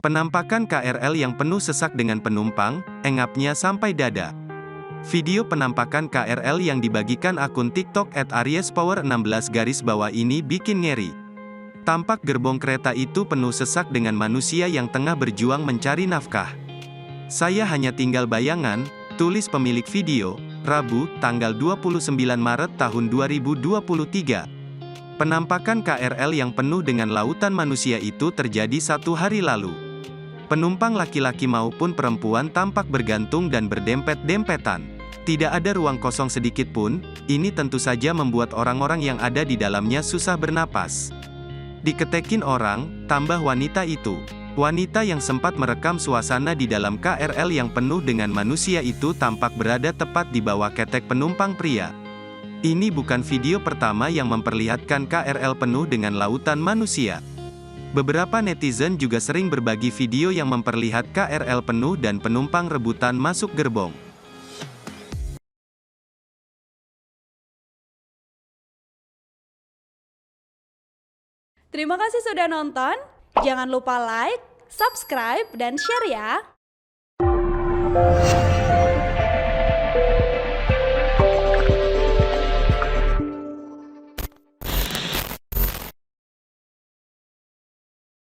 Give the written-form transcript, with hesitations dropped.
Penampakan KRL yang penuh sesak dengan penumpang, engapnya sampai dada. Video penampakan KRL yang dibagikan akun TikTok @aryespower16 ini bikin ngeri. Tampak gerbong kereta itu penuh sesak dengan manusia yang tengah berjuang mencari nafkah. Saya hanya tinggal bayangan, tulis pemilik video, Rabu, tanggal 29 Maret tahun 2023. Penampakan KRL yang penuh dengan lautan manusia itu terjadi 1 hari lalu. Penumpang laki-laki maupun perempuan tampak bergantung dan berdempet-dempetan. Tidak ada ruang kosong sedikit pun, ini tentu saja membuat orang-orang yang ada di dalamnya susah bernapas. Diketekin orang, tambah wanita itu. Wanita yang sempat merekam suasana di dalam KRL yang penuh dengan manusia itu tampak berada tepat di bawah ketek penumpang pria. Ini bukan video pertama yang memperlihatkan KRL penuh dengan lautan manusia. Beberapa netizen juga sering berbagi video yang memperlihat KRL penuh dan penumpang rebutan masuk gerbong. Terima kasih sudah nonton. Jangan lupa like, subscribe, dan share ya.